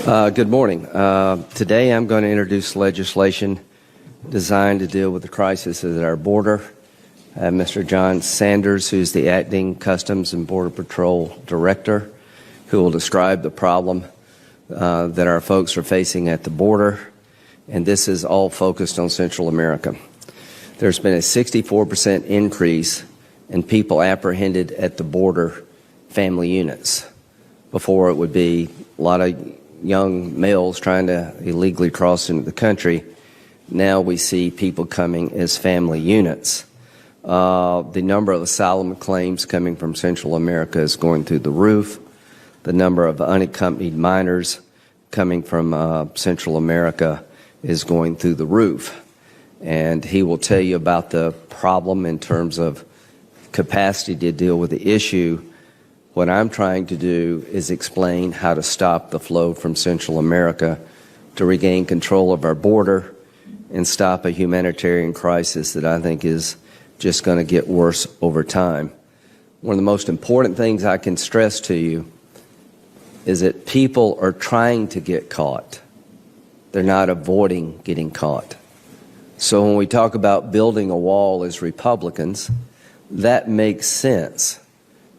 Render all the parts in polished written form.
Good morning. Today I'm going to introduce legislation designed to deal with the crisis at our border. I have Mr. John Sanders, who's the Acting Customs and Border Patrol Director, who will describe the problem that our folks are facing at the border. And this is all focused on Central America. There's been a 64% increase in people apprehended at the border family units. Before, it would be a lot of young males trying to illegally cross into the country. Now we see people coming as family units. The number of asylum claims coming from Central America is going through the roof. The number of unaccompanied minors coming from Central America is going through the roof. And he will tell you about the problem in terms of capacity to deal with the issue. What I'm trying to do is explain how to stop the flow from Central America to regain control of our border and stop a humanitarian crisis that I think is just going to get worse over time. One of the most important things I can stress to you is that people are trying to get caught. They're not avoiding getting caught. So when we talk about building a wall as Republicans, that makes sense.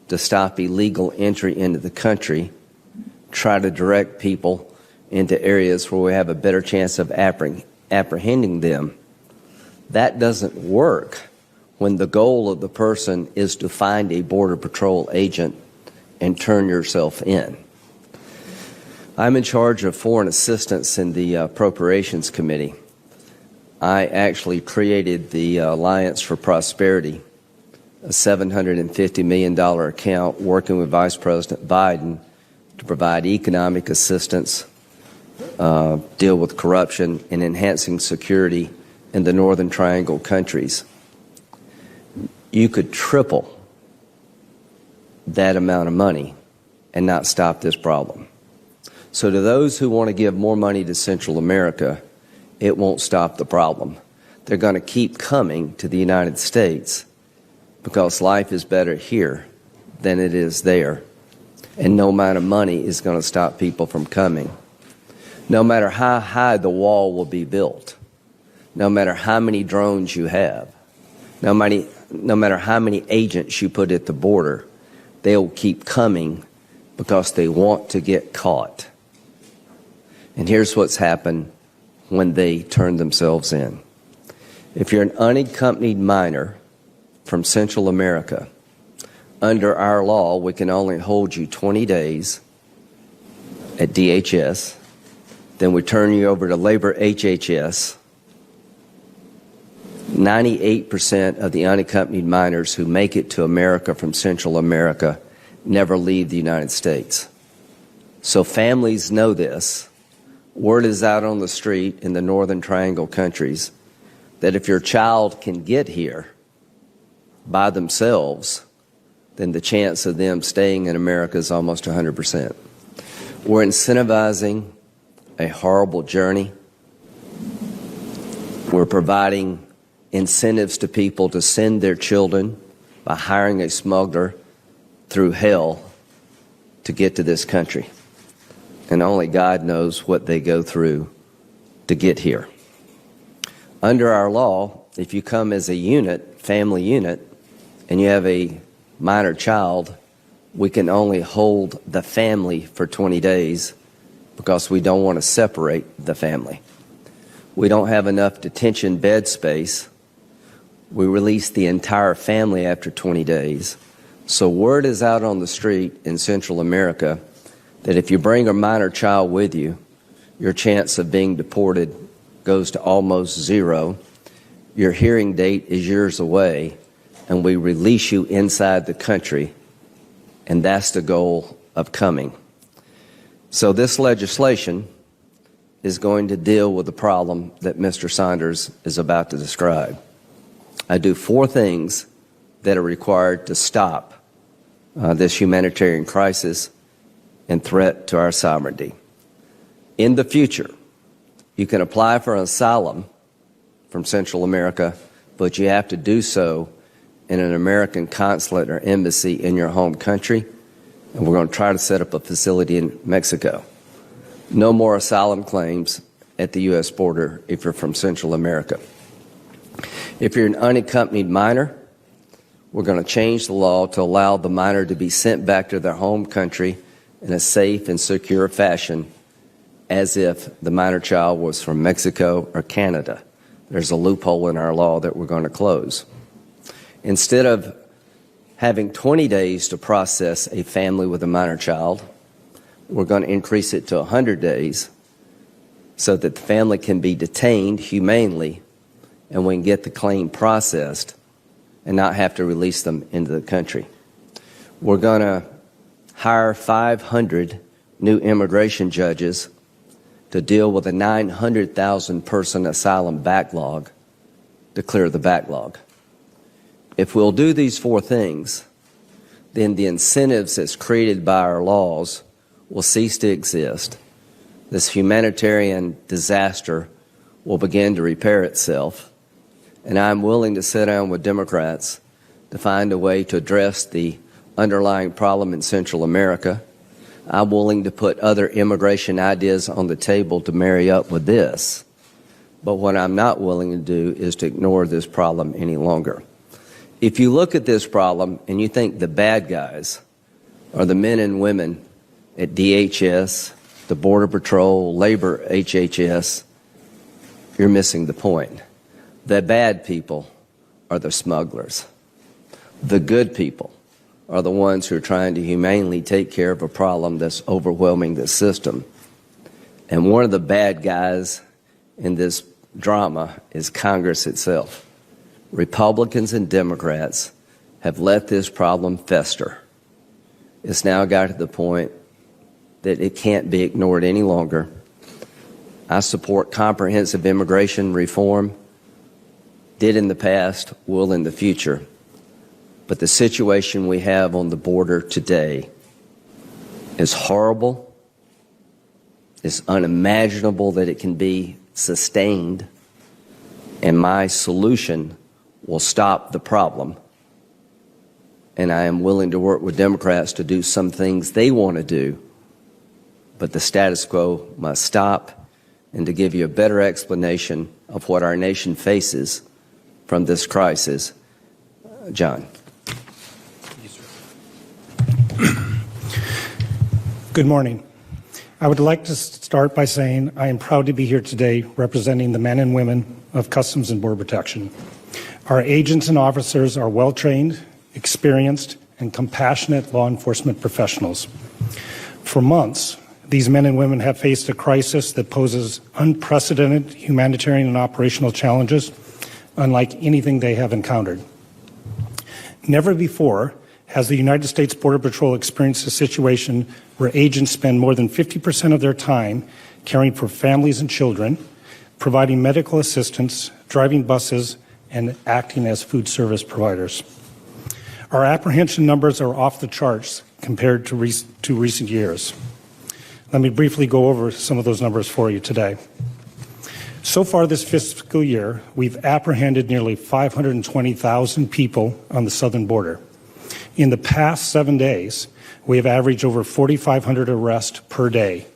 To stop illegal entry into the country, try to direct people into areas where we have a better chance of apprehending them. That doesn't work when the goal of the person is to find a Border Patrol agent and turn yourself in. I'm in charge of foreign assistance in the Appropriations Committee. I actually created the Alliance for Prosperity, a $750 million account working with Vice President Biden to provide economic assistance, deal with corruption, and enhancing security in the Northern Triangle countries. You could triple that amount of money and not stop this problem. So to those who want to give more money to Central America, it won't stop the problem. They're going to keep coming to the United States because life is better here than it is there. And no amount of money is going to stop people from coming. No matter how high the wall will be built, no matter how many drones you have, no matter how many agents you put at the border, they'll keep coming because they want to get caught. And here's what's happened when they turn themselves in. If you're an unaccompanied minor from Central America, under our law, we can only hold you 20 days at DHS. Then we turn you over to Labor HHS. 98% of the unaccompanied minors who make it to America from Central America never leave the United States. So families know this. Word is out on the street in the Northern Triangle countries that if your child can get here by themselves, then the chance of them staying in America is almost 100%. We're incentivizing a horrible journey. We're providing incentives to people to send their children by hiring a smuggler through hell to get to this country. And only God knows what they go through to get here. Under our law, if you come as a unit, family unit, and you have a minor child, we can only hold the family for 20 days because we don't want to separate the family. We don't have enough detention bed space. We release the entire family after 20 days. So word is out on the street in Central America that if you bring a minor child with you, your chance of being deported goes to almost zero. Your hearing date is years away, and we release you inside the country, and that's the goal of coming. So this legislation is going to deal with the problem that Mr. Sanders is about to describe. I do 4 things that are required to stop this humanitarian crisis and threat to our sovereignty. In the future, you can apply for asylum from Central America, but you have to do so in an American consulate or embassy in your home country, and we're going to try to set up a facility in Mexico. No more asylum claims at the U.S. border if you're from Central America. If you're an unaccompanied minor, we're going to change the law to allow the minor to be sent back to their home country in a safe and secure fashion, as if the minor child was from Mexico or Canada. There's a loophole in our law that we're going to close. Instead of having 20 days to process a family with a minor child, we're going to increase it to 100 days so that the family can be detained humanely and we can get the claim processed and not have to release them into the country. We're going to hire 500 new immigration judges to deal with a 900,000 person asylum backlog to clear the backlog. If we'll do these four things, then the incentives that's created by our laws will cease to exist. This humanitarian disaster will begin to repair itself. And I'm willing to sit down with Democrats to find a way to address the underlying problem in Central America. I'm willing to put other immigration ideas on the table to marry up with this. But what I'm not willing to do is to ignore this problem any longer. If you look at this problem and you think the bad guys are the men and women at DHS, the Border Patrol, Labor, HHS, you're missing the point. The bad people are the smugglers. The good people are the ones who are trying to humanely take care of a problem that's overwhelming the system. And one of the bad guys in this drama is Congress itself. Republicans and Democrats have let this problem fester. It's now got to the point that it can't be ignored any longer. I support comprehensive immigration reform, did in the past, will in the future. But the situation we have on the border today is horrible. It's unimaginable that it can be sustained. And my solution will stop the problem. And I am willing to work with Democrats to do some things they want to do. But the status quo must stop. And to give you a better explanation of what our nation faces from this crisis, John. Good morning. I would like to start by saying I am proud to be here today representing the men and women of Customs and Border Protection. Our agents and officers are well-trained, experienced, and compassionate law enforcement professionals. For months, these men and women have faced a crisis that poses unprecedented humanitarian and operational challenges unlike anything they have encountered. Never before has the United States Border Patrol experienced a situation where agents spend more than 50% of their time caring for families and children, providing medical assistance, driving buses, and acting as food service providers. Our apprehension numbers are off the charts compared to recent years. Let me briefly go over some of those numbers for you today. So far this fiscal year, we've apprehended nearly 520,000 people on the southern border. In the past 7 days, we have averaged over 4,500 arrests per day.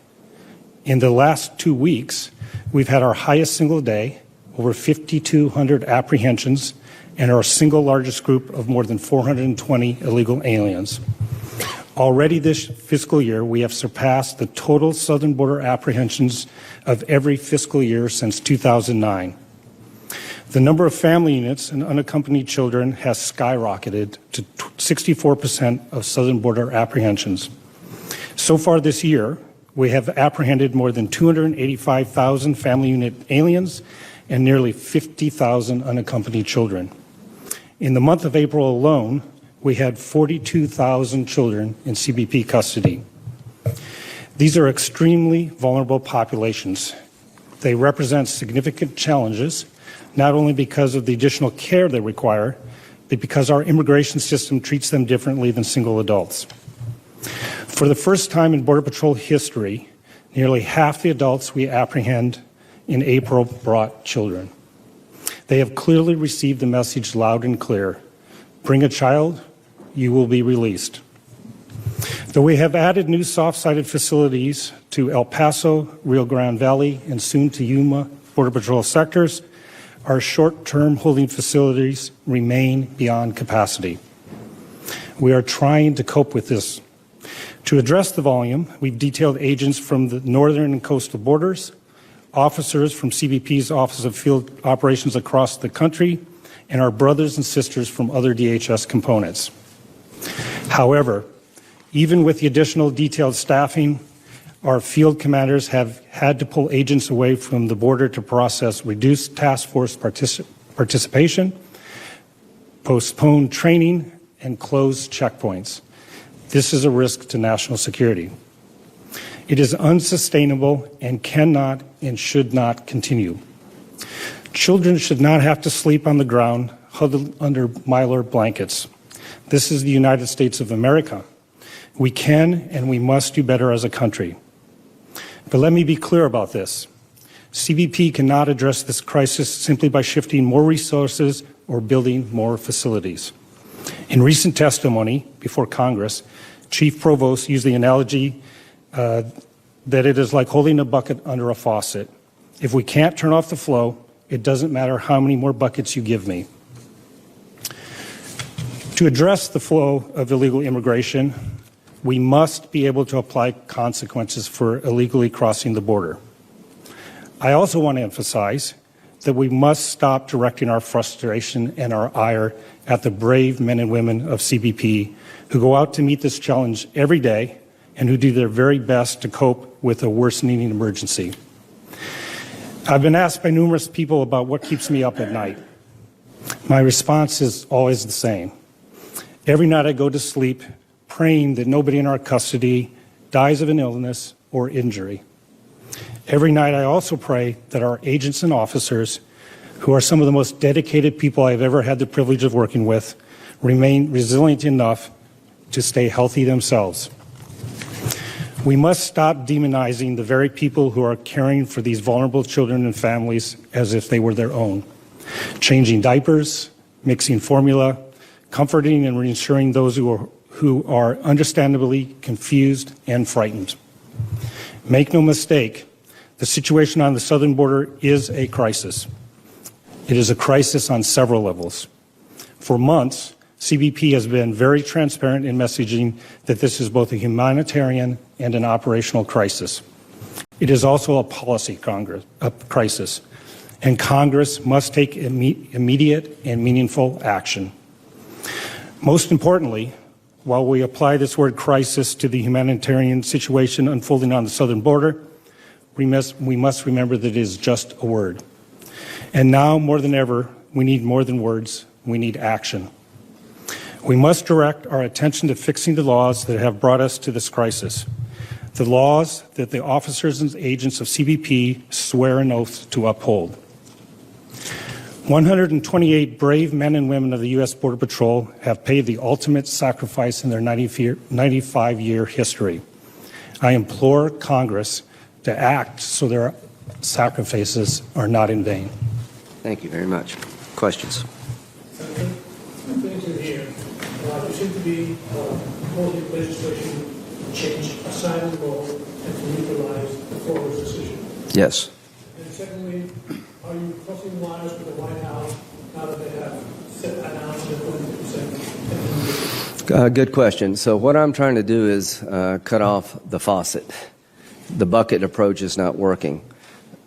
In the last 2 weeks, we've had our highest single day, over 5,200 apprehensions, and our single largest group of more than 420 illegal aliens. Already this fiscal year, we have surpassed the total southern border apprehensions of every fiscal year since 2009. The number of family units and unaccompanied children has skyrocketed to 64% of southern border apprehensions. So far this year, we have apprehended more than 285,000 family unit aliens and nearly 50,000 unaccompanied children. In the month of April alone, we had 42,000 children in CBP custody. These are extremely vulnerable populations. They represent significant challenges, not only because of the additional care they require, but because our immigration system treats them differently than single adults. For the first time in Border Patrol history, nearly half the adults we apprehend in April brought children. They have clearly received the message loud and clear: bring a child, you will be released. Though we have added new soft-sided facilities to El Paso, Rio Grande Valley, and soon to Yuma Border Patrol sectors, our short-term holding facilities remain beyond capacity. We are trying to cope with this. To address the volume, we've detailed agents from the northern and coastal borders, officers from CBP's Office of Field Operations across the country, and our brothers and sisters from other DHS components. However, even with the additional detailed staffing, our field commanders have had to pull agents away from the border to process reduced task force participation, postpone training, and close checkpoints. This is a risk to national security. It is unsustainable and cannot and should not continue. Children should not have to sleep on the ground huddled under Mylar blankets. This is the United States of America. We can and we must do better as a country. But let me be clear about this. CBP cannot address this crisis simply by shifting more resources or building more facilities. In recent testimony before Congress, Chief Provost used the analogy that it is like holding a bucket under a faucet. If we can't turn off the flow, it doesn't matter how many more buckets you give me. To address the flow of illegal immigration, we must be able to apply consequences for illegally crossing the border. I also want to emphasize that we must stop directing our frustration and our ire at the brave men and women of CBP who go out to meet this challenge every day and who do their very best to cope with a worsening emergency. I've been asked by numerous people about what keeps me up at night. My response is always the same. Every night I go to sleep praying that nobody in our custody dies of an illness or injury. Every night I also pray that our agents and officers, who are some of the most dedicated people I've ever had the privilege of working with, remain resilient enough to stay healthy themselves. We must stop demonizing the very people who are caring for these vulnerable children and families as if they were their own, changing diapers, mixing formula, comforting and reassuring those who are understandably confused and frightened. Make no mistake, the situation on the southern border is a crisis. It is a crisis on several levels. For months, CBP has been very transparent in messaging that this is both a humanitarian and an operational crisis. It is also a policy crisis, and Congress must take immediate and meaningful action. Most importantly, while we apply this word crisis to the humanitarian situation unfolding on the southern border, we must remember that it is just a word. And now more than ever, we need more than words, we need action. We must direct our attention to fixing the laws that have brought us to this crisis, the laws that the officers and agents of CBP swear an oath to uphold. 128 brave men and women of the U.S. Border Patrol have paid the ultimate sacrifice in their 95-year history. I implore Congress to act so their sacrifices are not in vain. Thank you very much. Questions? Things in here. There seem to be proposing legislation to change asylum law and to legalize the forward decision. Yes. And secondly, are you crossing wires with the White House now that they have announced that 20%? Good question. So what I'm trying to do is cut off the faucet. The bucket approach is not working.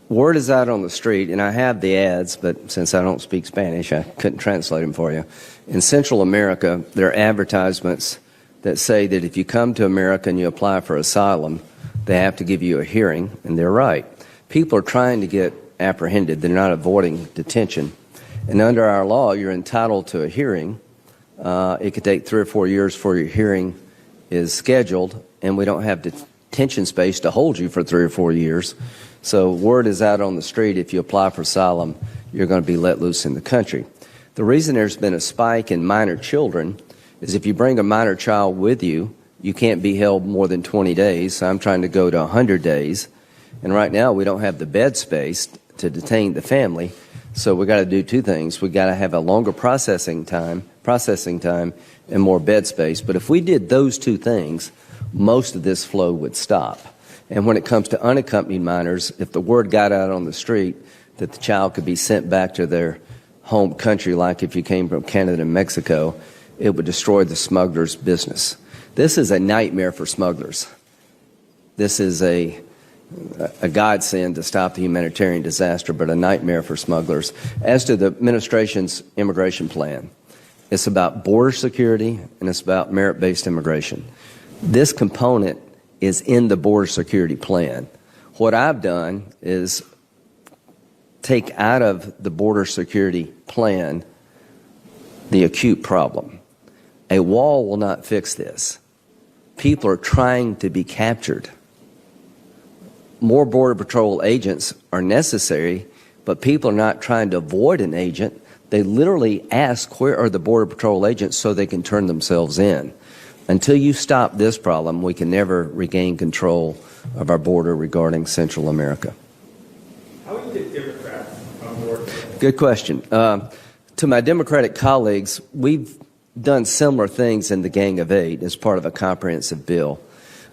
Word is out on the street, and I have the ads, but since I don't speak Spanish, I couldn't translate them for you. In Central America, there are advertisements that say that if you come to America and you apply for asylum, they have to give you a hearing, and they're right. People are trying to get apprehended. They're not avoiding detention. And under our law, you're entitled to a hearing. It could take 3 or 4 years before your hearing is scheduled, and we don't have detention space to hold you for 3 or 4 years. So word is out on the street, if you apply for asylum, you're going to be let loose in the country. The reason there's been a spike in minor children is if you bring a minor child with you, you can't be held more than 20 days. So I'm trying to go to 100 days. And right now we don't have the bed space to detain the family. So we got to do two things. We got to have a longer processing time, and more bed space. But if we did those two things, most of this flow would stop. And when it comes to unaccompanied minors, if the word got out on the street that the child could be sent back to their home country, like if you came from Canada and Mexico, it would destroy the smuggler's business. This is a nightmare for smugglers. This is a godsend to stop the humanitarian disaster, but a nightmare for smugglers. As to the administration's immigration plan, it's about border security and it's about merit-based immigration. This component is in the border security plan. What I've done is take out of the border security plan the acute problem. A wall will not fix this. People are trying to be captured. More Border Patrol agents are necessary, but people are not trying to avoid an agent. They literally ask, where are the Border Patrol agents, so they can turn themselves in. Until you stop this problem, we can never regain control of our border regarding Central America. How would you get Democrats on board? Good question. To my Democratic colleagues, we've done similar things in the Gang of Eight as part of a comprehensive bill.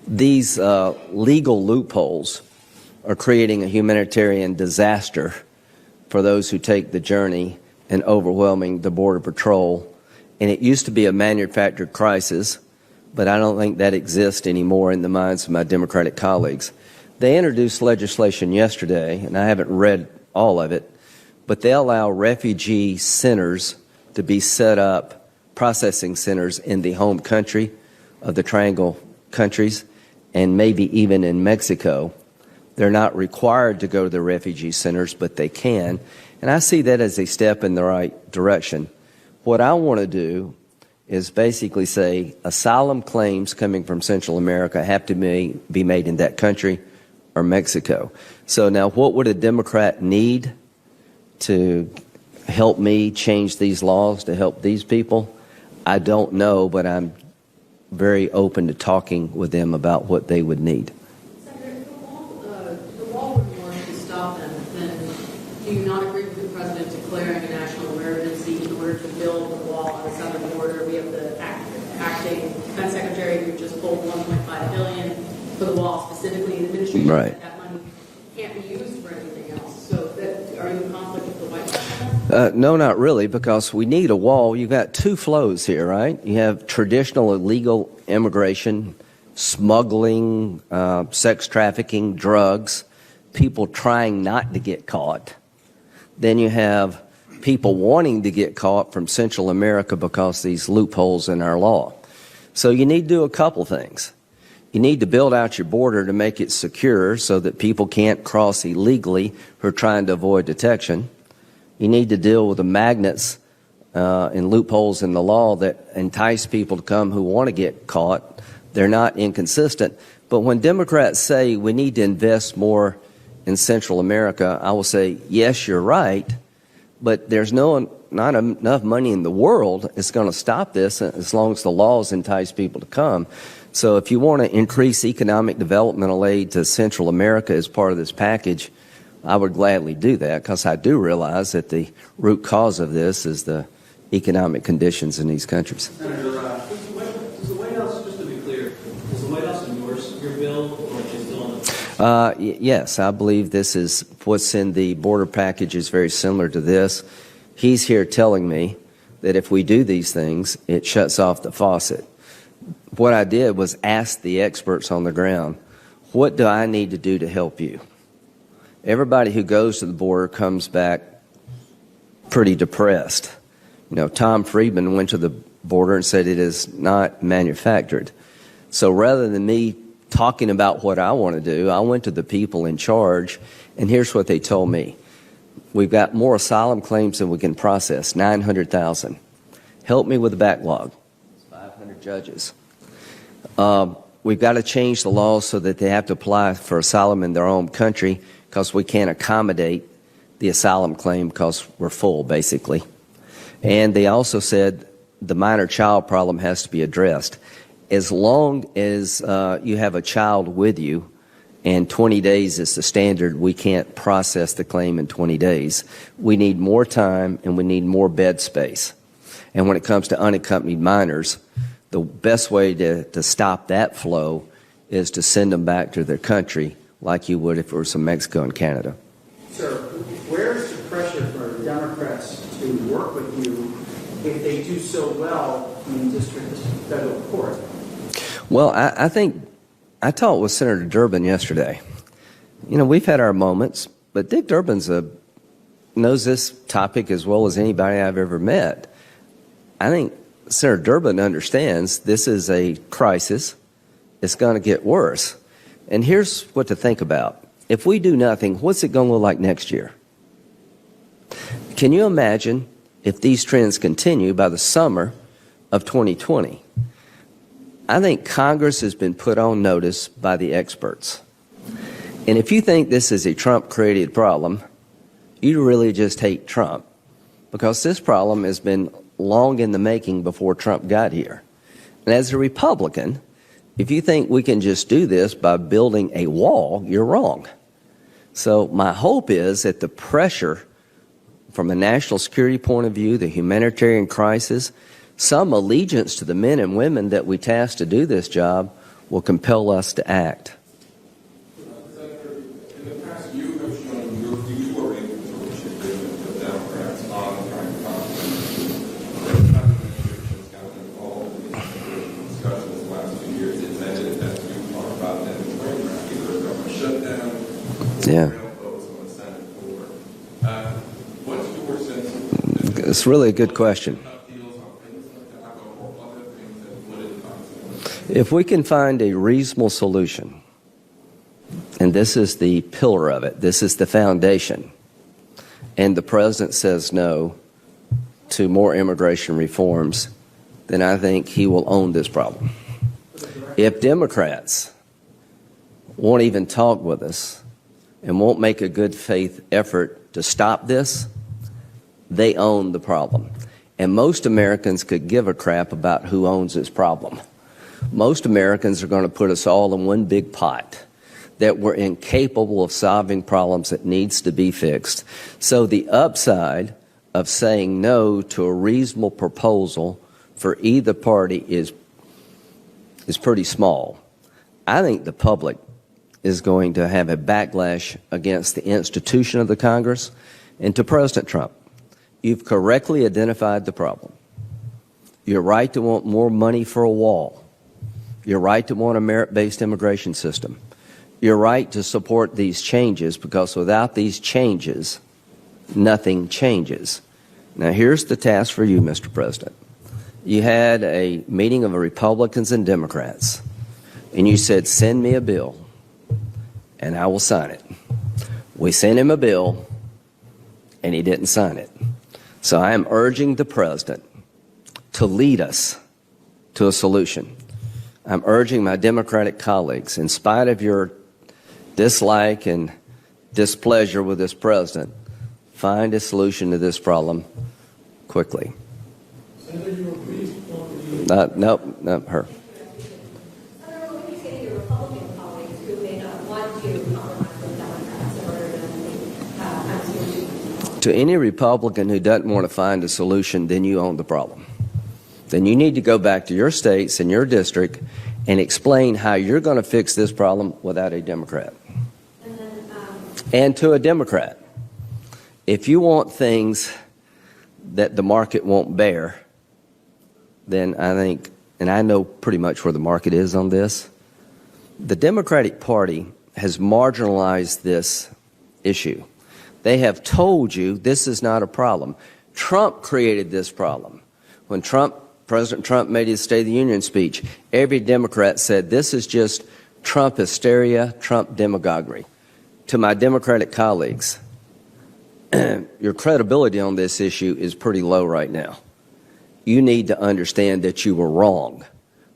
These legal loopholes are creating a humanitarian disaster for those who take the journey and overwhelming the Border Patrol. And it used to be a manufactured crisis, but I don't think that exists anymore in the minds of my Democratic colleagues. They introduced legislation yesterday, and I haven't read all of it, but they allow refugee centers to be set up, processing centers in the home country of the Triangle countries, and maybe even in Mexico. They're not required to go to the refugee centers, but they can. And I see that as a step in the right direction. What I want to do is basically say asylum claims coming from Central America have to be made in that country or Mexico. So now what would a Democrat need to help me change these laws to help these people? I don't know, but I'm very open to talking with them about what they would need. Senator, if the wall would work to stop them, then do you not agree with the president declaring a national emergency in order to build the wall on the southern border? We have the acting defense secretary who just pulled $1.5 billion for the wall specifically. The administration Right. said that money can't be used for anything else. So are you in conflict with the White House? No, not really, because we need a wall. You've got two flows here, right? You have traditional illegal immigration, smuggling, sex trafficking, drugs, people trying not to get caught. Then you have people wanting to get caught from Central America because these loopholes in our law. So you need to do a couple things. You need to build out your border to make it secure so that people can't cross illegally who are trying to avoid detection. You need to deal with the magnets and loopholes in the law that entice people to come who want to get caught. They're not inconsistent. But when Democrats say we need to invest more in Central America, I will say, yes, you're right, but there's not enough money in the world that's going to stop this as long as the laws entice people to come. So if you want to increase economic developmental aid to Central America as part of this package, I would gladly do that, because I do realize that the root cause of this is the economic conditions in these countries. Senator, does the White House, just to be clear, does the White House endorse your bill, or is it still on the... Yes, I believe this is what's in the border package is very similar to this. He's here telling me that if we do these things, it shuts off the faucet. What I did was ask the experts on the ground, what do I need to do to help you? Everybody who goes to the border comes back pretty depressed. You know, Tom Friedman went to the border and said it is not manufactured. So rather than me talking about what I want to do, I went to the people in charge, and here's what they told me. We've got more asylum claims than we can process, 900,000. Help me with the backlog. 500 judges. We've got to change the laws so that they have to apply for asylum in their own country, because we can't accommodate the asylum claim because we're full, basically. And they also said the minor child problem has to be addressed. As long as you have a child with you, and 20 days is the standard, we can't process the claim in 20 days. We need more time, and we need more bed space. And when it comes to unaccompanied minors, the best way to stop that flow is to send them back to their country like you would if it was from Mexico and Canada. Sir, where's the pressure for the Democrats to work with you if they do so well in district federal court? Well, I think I talked with Senator Durbin yesterday. You know, we've had our moments, but Dick Durbin's knows this topic as well as anybody I've ever met. I think Senator Durbin understands this is a crisis. It's going to get worse. And here's what to think about. If we do nothing, what's it going to look like next year? Can you imagine if these trends continue by the summer of 2020? I think Congress has been put on notice by the experts. And if you think this is a Trump-created problem, you really just hate Trump, because this problem has been long in the making before Trump got here. And as a Republican, if you think we can just do this by building a wall, you're wrong. So my hope is that the pressure from a national security point of view, the humanitarian crisis, some allegiance to the men and women that we tasked to do this job will compel us to act. Senator, in the past, you have shown you are able to reach agreement with Democrats on trying to compromise. The administration's gotten involved in these discussions the last 2 years. It's ended as we talk about that in framework, either a government shutdown or rail votes on the Senate floor. What's your sense of this? It's really a good question. If we can find a reasonable solution, and this is the pillar of it, this is the foundation, and the president says no to more immigration reforms, then I think he will own this problem. If Democrats won't even talk with us and won't make a good faith effort to stop this, they own the problem. And most Americans could give a crap about who owns this problem. Most Americans are going to put us all in one big pot, that we're incapable of solving problems that needs to be fixed. So the upside of saying no to a reasonable proposal for either party is pretty small. I think the public is going to have a backlash against the institution of the Congress and to President Trump. You've correctly identified the problem. You're right to want more money for a wall. You're right to want a merit-based immigration system. You're right to support these changes, because without these changes, nothing changes. Now, here's the task for you, Mr. President. You had a meeting of Republicans and Democrats, and you said, send me a bill, and I will sign it. We sent him a bill, and he didn't sign it. So I am urging the president to lead us to a solution. I'm urging my Democratic colleagues, in spite of your dislike and displeasure with this president, find a solution to this problem quickly. Senator, you agree on the... Nope, her. Senator, what do you say to your Republican colleagues who may not want to compromise with Democrats in order to have a solution? To any Republican who doesn't want to find a solution, then you own the problem. Then you need to go back to your states and your district and explain how you're going to fix this problem without a Democrat. And to a Democrat, if you want things that the market won't bear, then I think, and I know pretty much where the market is on this, the Democratic Party has marginalized this issue. They have told you this is not a problem. Trump created this problem. When President Trump made his State of the Union speech, every Democrat said this is just Trump hysteria, Trump demagoguery. To my Democratic colleagues, your credibility on this issue is pretty low right now. You need to understand that you were wrong.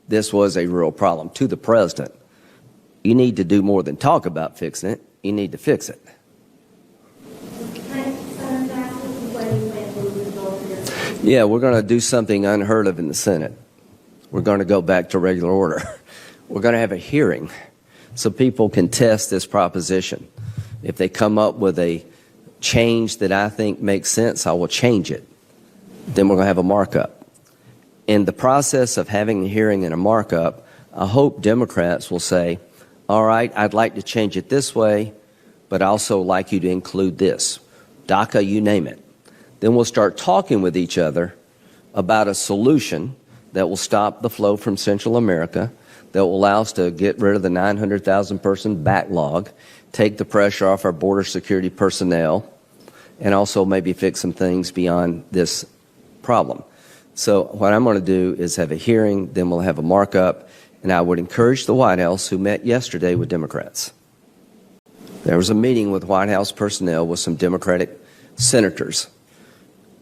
This was a real problem. To the president, you need to do more than talk about fixing it. You need to fix it. Yeah, we're going to do something unheard of in the Senate. We're going to go back to regular order. We're going to have a hearing so people can test this proposition. If they come up with a change that I think makes sense, I will change it. Then we're going to have a markup. In the process of having a hearing and a markup, I hope Democrats will say, all right, I'd like to change it this way, but I also like you to include this. DACA, you name it. Then we'll start talking with each other about a solution that will stop the flow from Central America, that will allow us to get rid of the 900,000 person backlog, take the pressure off our border security personnel, and also maybe fix some things beyond this problem. So what I'm going to do is have a hearing, then we'll have a markup, and I would encourage the White House, who met yesterday with Democrats. There was a meeting with White House personnel with some Democratic senators.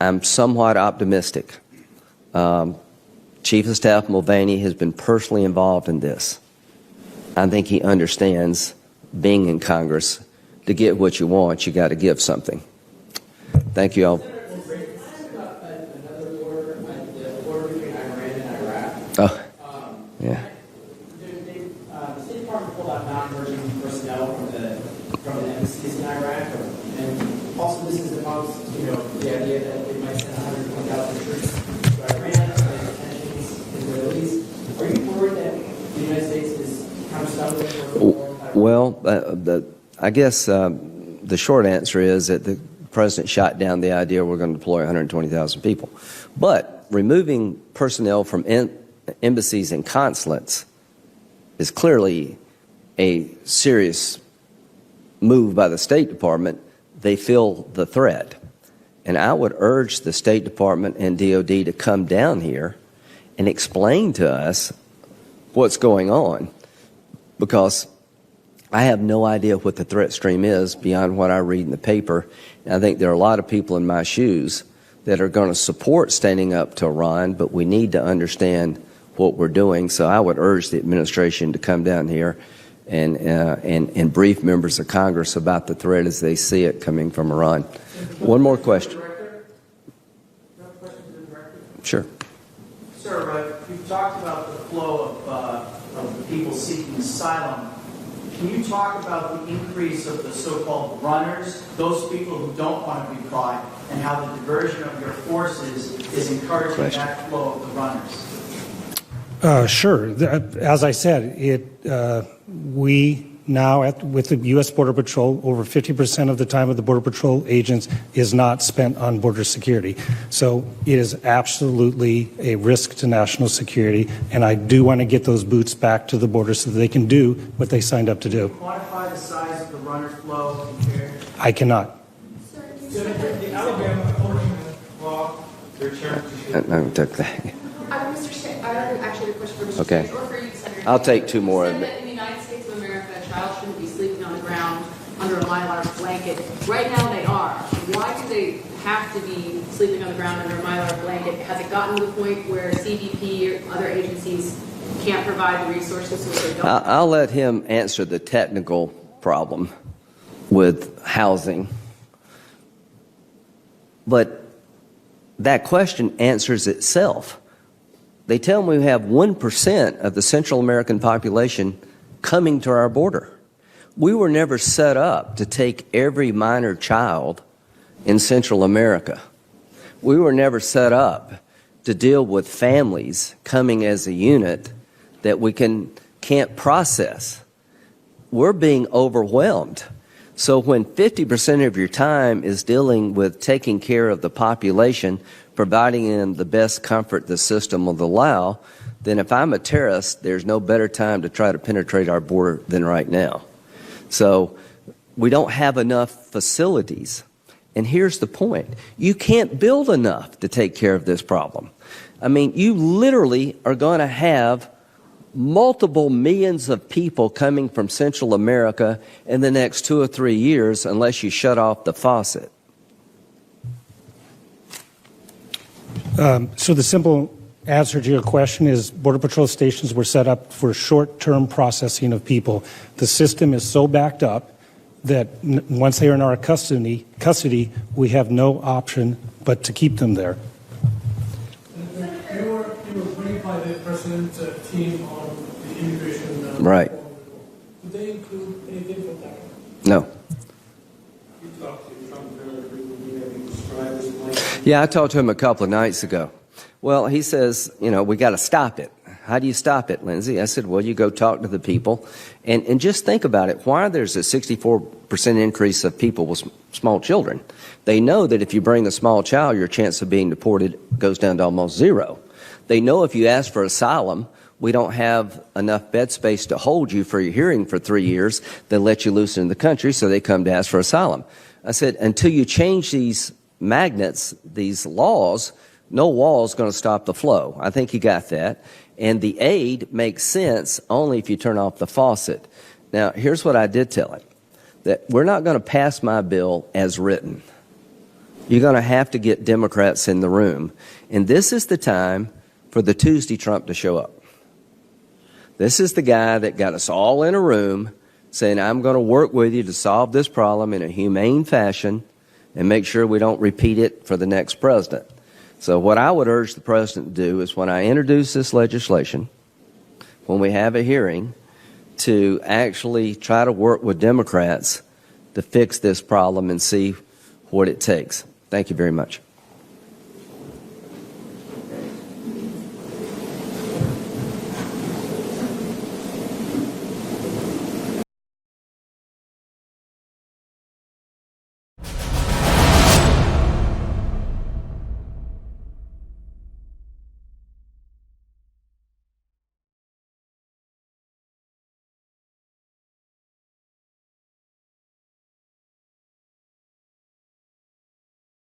I'm somewhat optimistic. Chief of Staff Mulvaney has been personally involved in this. I think he understands being in Congress. To get what you want, you got to give something. Thank you all. Another border, the border between Iran and Iraq. Oh, yeah. The State Department pulled out non-emergent personnel from the embassies in Iraq, and also this is amongst the idea that they might send 120,000 troops to Iran, detentions, Israelis. Are you worried that the United States is kind of stuck with it? Well, I guess the short answer is that the president shot down the idea we're going to deploy 120,000 people. But removing personnel from embassies and consulates is clearly a serious move by the State Department. They feel the threat. And I would urge the State Department and DOD to come down here and explain to us what's going on, because I have no idea what the threat stream is beyond what I read in the paper. And I think there are a lot of people in my shoes that are going to support standing up to Iran, but we need to understand what we're doing. So I would urge the administration to come down here and brief members of Congress about the threat as they see it coming from Iran. One more question. Sure. Sir, you've talked about the flow of the people seeking asylum. Can you talk about the increase of the so-called runners, those people who don't want to be caught, and how the diversion of your forces is encouraging that flow of the runners? Sure. As I said, we now, with the U.S. Border Patrol, over 50% of the time of the Border Patrol agents is not spent on border security. So it is absolutely a risk to national security, and I do want to get those boots back to the border so that they can do what they signed up to do. Can you quantify the size of the runner flow compared? I cannot. The Alabama enforcement law returned I took that. Mr. Shea, I have actually a question for Mr. Okay. Shea, or for you, Senator. I'll take two more. You said that in the United States of America, a child shouldn't be sleeping on the ground under a Mylar blanket. Right now they are. Why do they have to be sleeping on the ground under a Mylar blanket? Has it gotten to the point where CBP or other agencies can't provide the resources so they don't? I'll let him answer the technical problem with housing. But that question answers itself. They tell me we have 1% of the Central American population coming to our border. We were never set up to take every minor child in Central America. We were never set up to deal with families coming as a unit that we can't process. We're being overwhelmed. So when 50% of your time is dealing with taking care of the population, providing them the best comfort the system will allow, then if I'm a terrorist, there's no better time to try to penetrate our border than right now. So we don't have enough facilities. And here's the point. You can't build enough to take care of this problem. I mean, you literally are going to have multiple millions of people coming from Central America in the next 2 or 3 years unless you shut off the faucet. So the simple answer to your question is Border Patrol stations were set up for short-term processing of people. The system is so backed up that once they are in our custody, we have no option but to keep them there. You were briefed by the president's team on the immigration. Right. Did they include anything from that? No. You talked to Trump very frequently. Have you described this plan? Yeah, I talked to him a couple of nights ago. Well, he says, we got to stop it. How do you stop it, Lindsey? I said, well, you go talk to the people and just think about it. Why there's a 64% increase of people with small children? They know that if you bring a small child, your chance of being deported goes down to almost zero. They know if you ask for asylum, we don't have enough bed space to hold you for your hearing for 3 years. They'll let you loose in the country, so they come to ask for asylum. I said, until you change these magnets, these laws, no wall is going to stop the flow. I think you got that. And the aid makes sense only if you turn off the faucet. Now, here's what I did tell him, that we're not going to pass my bill as written. You're going to have to get Democrats in the room. And this is the time for the Tuesday Trump to show up. This is the guy that got us all in a room saying, I'm going to work with you to solve this problem in a humane fashion and make sure we don't repeat it for the next president. So what I would urge the president to do is when I introduce this legislation, when we have a hearing, to actually try to work with Democrats to fix this problem and see what it takes. Thank you very much.